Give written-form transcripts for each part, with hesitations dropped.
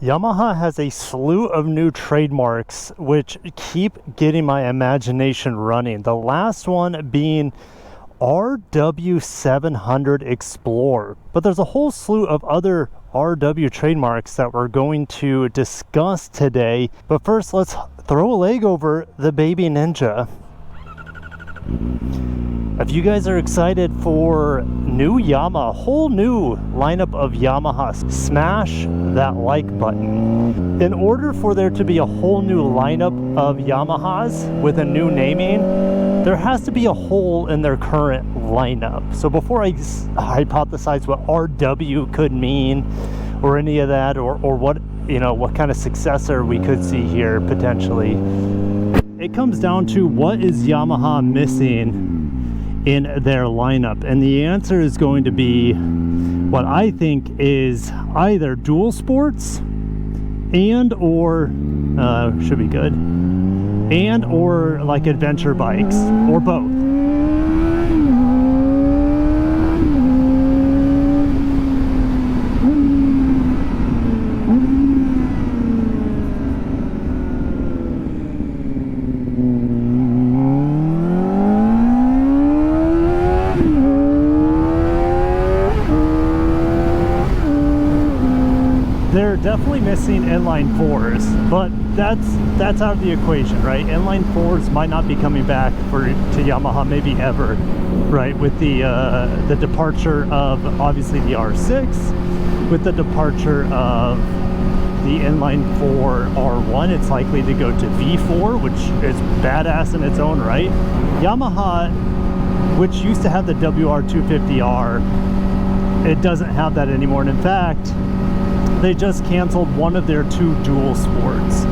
Yamaha has a slew of new trademarks which keep getting my imagination running. The last one being RW700 Explorer. But there's a whole slew of other RW trademarks that we're going to discuss today. But first, let's throw a leg over the baby Ninja. If you guys are excited for new Yamaha, a whole new lineup of Yamaha, smash that like button. In order for there to be a whole new lineup of Yamahas with a new naming, there has to be a hole in their current lineup. So before I hypothesize what RW could mean or any of that, or what, what kind of successor we could see here potentially, it comes down to what is Yamaha missing in their lineup, and the answer is going to be what I think is either dual sports and or should be good, and or like adventure bikes, or both. They're definitely missing inline fours, but that's out of the equation, right? Inline fours might not be coming back to Yamaha, maybe ever, right? With the departure of obviously the R6, with the departure of the inline 4 R1, it's likely to go to V4, which is badass in its own right. Yamaha, which used to have the WR250R, it doesn't have that anymore, and in fact, they just canceled one of their two dual sports,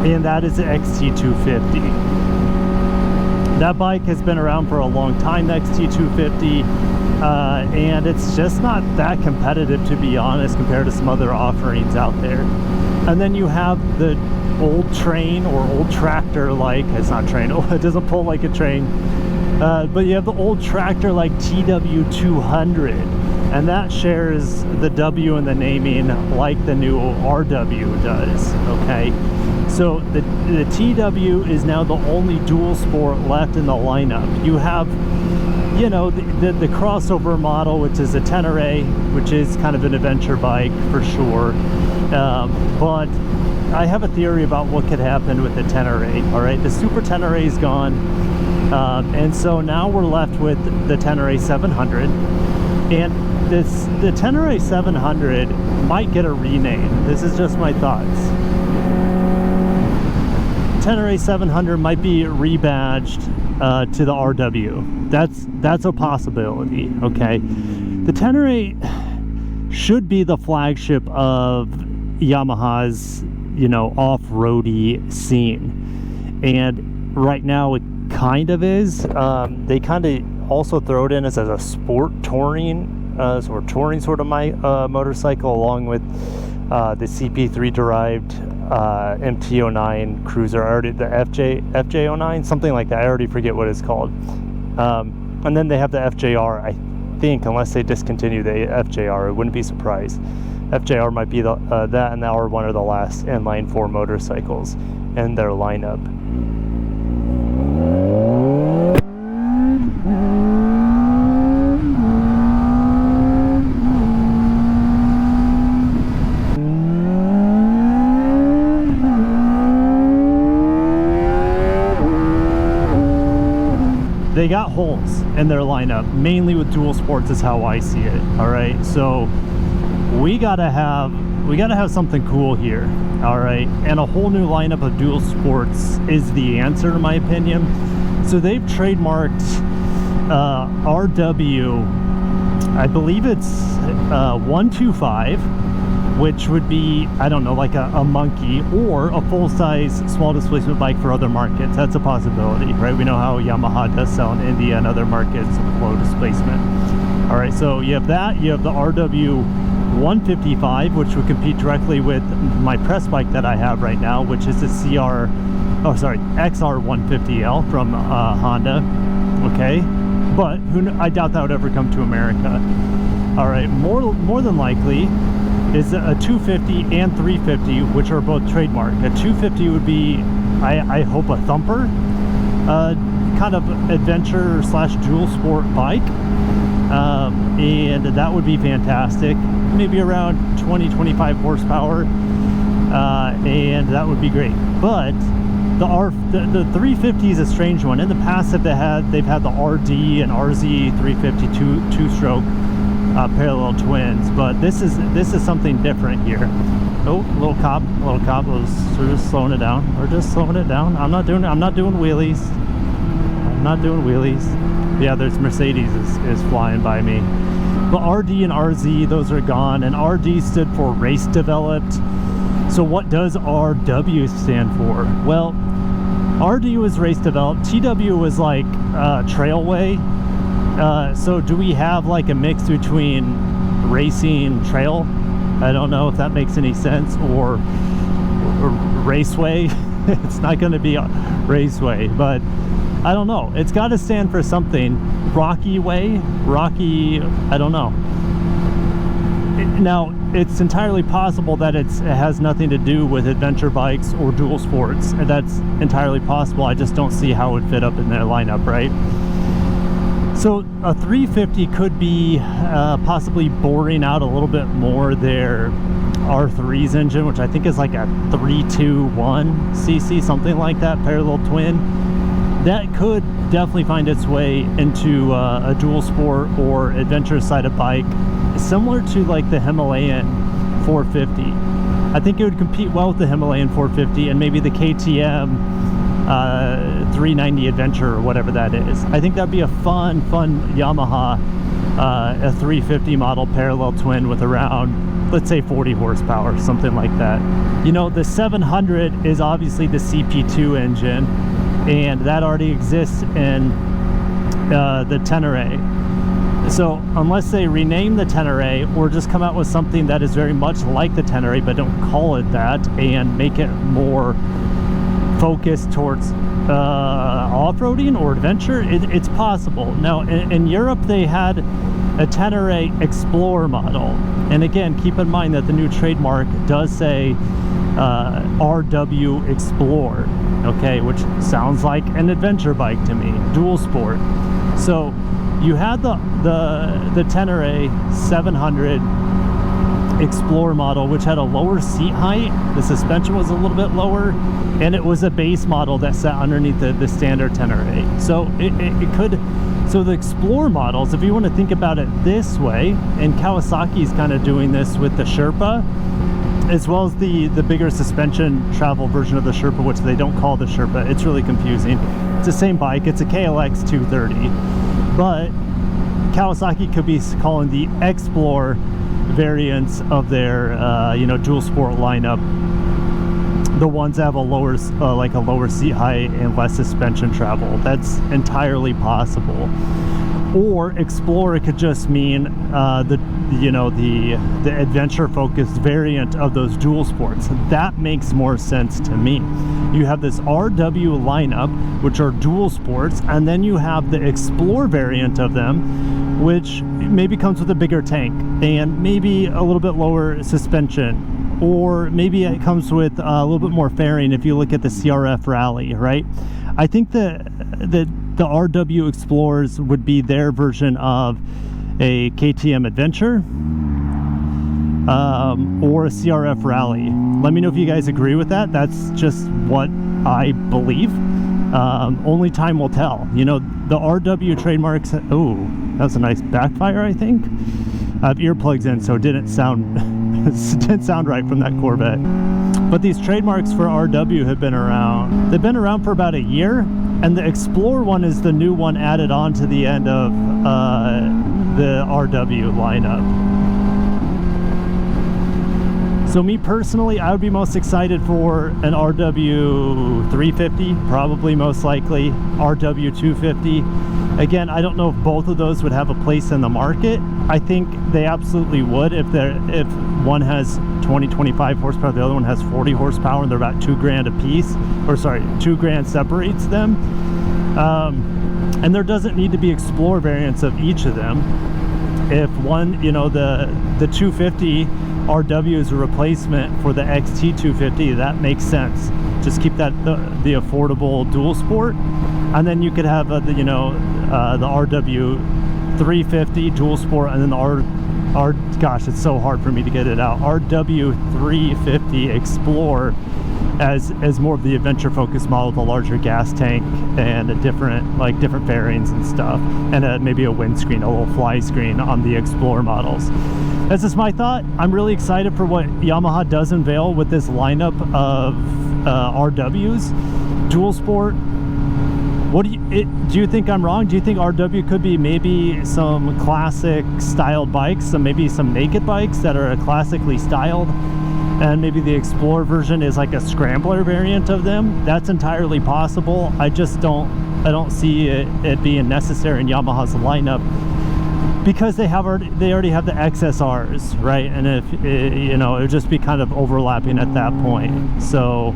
and that is the XT250. That bike has been around for a long time, the XT250, and it's just not that competitive, to be honest, compared to some other offerings out there. And then you have the old train or old tractor, like, it's not train, it doesn't pull like a train, but you have the old tractor like TW200. And that shares the W in the naming like the new RW does, okay? So the TW is now the only dual sport left in the lineup. You have, the crossover model, which is a Tenere, which is kind of an adventure bike for sure. But I have a theory about what could happen with the Tenere, all right? The Super Tenere is gone. And so now we're left with the Tenere 700. And the Tenere 700 might get a rename. This is just my thoughts. Tenere 700 might be rebadged to the RW. That's a possibility, okay? The Tenere should be the flagship of Yamaha's, off-roady scene. And right now it kind of is. They kind of also throw it in as a sport touring sort of motorcycle, along with the CP3 derived MT09 cruiser, the FJ09, something like that. I already forget what it's called. And then they have the FJR, I think, unless they discontinue the FJR, I wouldn't be surprised. FJR might be that and the R1 are the last inline 4 motorcycles in their lineup. They got holes in their lineup, mainly with dual sports is how I see it, all right? So we gotta have something cool here, all right? And a whole new lineup of dual sports is the answer, in my opinion. So they've trademarked RW, I believe it's 125, which would be, I don't know, like a monkey, or a full-size small displacement bike for other markets. That's a possibility, right? We know how Yamaha does sell in India and other markets with low displacement. All right, so you have that. You have the RW 155, which would compete directly with my press bike that I have right now, which is the XR 150L from Honda, okay? But I doubt that would ever come to America. All right, more than likely, is a 250 and 350, which are both trademarked. A 250 would be, I hope, a thumper, kind of adventure slash dual sport bike, and that would be fantastic. Maybe around 20-25 horsepower, and that would be great. But the 350 is a strange one. In the past, they've had the RD and RZ 350 two-stroke parallel twins, but this is something different here. Oh, little cop we're just slowing it down. We're just slowing it down. I'm not doing wheelies. I'm not doing wheelies. Yeah, there's Mercedes is flying by me. But RD and RZ, those are gone, and RD stood for race developed. So what does RW stand for? Well, RD was race developed. TW was like trailway. So do we have like a mix between racing trail? I don't know if that makes any sense. Or raceway. It's not going to be a raceway, but I don't know. It's got to stand for something. Rocky way, Rocky, I don't know. Now, it's entirely possible that it has nothing to do with adventure bikes or dual sports, and that's entirely possible. I just don't see how it would fit up in their lineup, right? So a 350 could be possibly boring out a little bit more their R3's engine, which I think is like a 321 cc, something like that, parallel twin. That could definitely find its way into a dual sport or adventure side of bike, similar to like the Himalayan 450. I think it would compete well with the Himalayan 450 and maybe the KTM 390 Adventure or whatever that is. I think that'd be a fun Yamaha a 350 model parallel twin with around, let's say, 40 horsepower, something like that. You know, the 700 is obviously the CP2 engine, and that already exists in the Tenere. So unless they rename the Tenere or just come out with something that is very much like the Tenere but don't call it that and make it more focused towards off-roading or adventure, it's possible. Now in Europe they had a Tenere Explorer model, and again, keep in mind that the new trademark does say RW Explorer, okay, which sounds like an adventure bike to me, dual sport. So you had the Tenere 700 Explorer model, which had a lower seat height. The suspension was a little bit lower, and it was a base model that sat underneath the standard Tenere. So it could. So the Explorer models, if you want to think about it this way, and Kawasaki's kind of doing this with the Sherpa, as well as the bigger suspension travel version of the Sherpa, which they don't call the Sherpa. It's really confusing. It's the same bike. It's a KLX 230, but Kawasaki could be calling the Explorer variants of their dual sport lineup the ones that have a lower like a lower seat height and less suspension travel. That's entirely possible. Or Explorer could just mean the adventure focused variant of those dual sports. That makes more sense to me. You have this RW lineup, which are dual sports, and then you have the Explorer variant of them, which maybe comes with a bigger tank and maybe a little bit lower suspension, or maybe it comes with a little bit more fairing if you look at the CRF Rally, right? I think the RW Explorers would be their version of a KTM Adventure or a CRF Rally. Let me know if you guys agree with that. That's just what I believe. Only time will tell. You know, the RW Trademarks, oh, that's a nice backfire, I think. I have earplugs in, so it didn't sound right from that Corvette. But these trademarks for RW have been around. They've been around for about a year, and the Explorer one is the new one added on to the end of the RW lineup. So me personally, I would be most excited for an RW 350, probably most likely RW 250. Again, I don't know if both of those would have a place in the market. I think they absolutely would if one has 20-25 horsepower, the other one has 40 horsepower, and they're about $2,000 a piece, or sorry, $2,000 separates them. And there doesn't need to be Explorer variants of each of them. If one, you know, the 250 RW is a replacement for the XT250, that makes sense. Just keep that the affordable dual sport, and then you could have the RW 350 dual sport, and then the gosh, it's so hard for me to get it out, RW 350 Explorer as more of the adventure focused model with a larger gas tank and a different fairings and stuff, and maybe a windscreen, a little fly screen on the Explorer models. That's just my thought. I'm really excited for what Yamaha does unveil with this lineup of RWs. Dual sport. What do you think I'm wrong? Do you think RW could be maybe some classic styled bikes, maybe some naked bikes that are classically styled, and maybe the Explorer version is like a scrambler variant of them? That's entirely possible. I don't see it being necessary in Yamaha's lineup, because they already have the XSRs, right? And if it would just be kind of overlapping at that point. So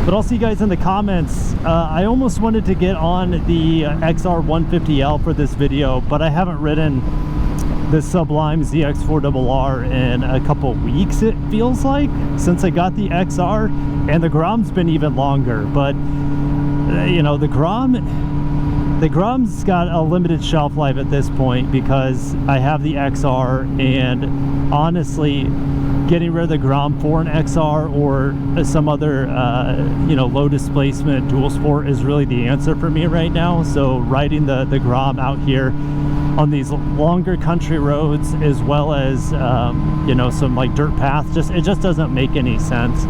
but I'll see you guys in the comments. I almost wanted to get on the XR150L for this video, but I haven't ridden the Sublime ZX4RR in a couple weeks, it feels like, since I got the XR, and the Grom's been even longer. But the Grom's got a limited shelf life at this point because I have the XR, and honestly, getting rid of the Grom for an XR or some other low displacement dual sport is really the answer for me right now. So riding the Grom out here on these longer country roads, as well as some like dirt paths, it just doesn't make any sense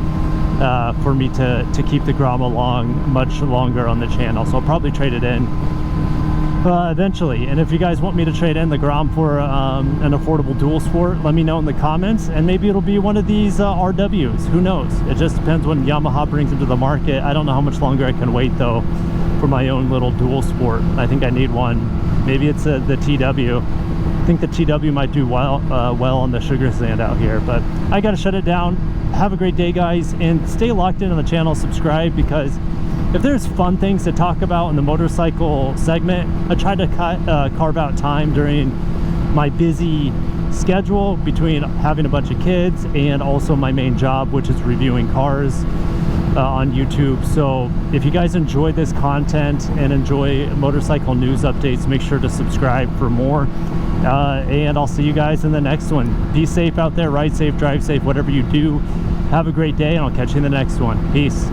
for me to keep the Grom along much longer on the channel. So I'll probably trade it in eventually. And if you guys want me to trade in the Grom for an affordable dual sport, let me know in the comments, and maybe it'll be one of these RWs. Who knows? It just depends when Yamaha brings them to the market. I don't know how much longer I can wait though for my own little dual sport. I think I need one. Maybe it's the TW. I think the TW might do well on the sugar sand out here, but I gotta shut it down. Have a great day, guys, and stay locked in on the channel. Subscribe, because if there's fun things to talk about in the motorcycle segment, I try to carve out time during my busy schedule between having a bunch of kids and also my main job, which is reviewing cars on YouTube. So if you guys enjoy this content and enjoy motorcycle news updates, make sure to subscribe for more. And I'll see you guys in the next one. Be safe out there, ride safe, drive safe, whatever you do. Have a great day, and I'll catch you in the next one. Peace.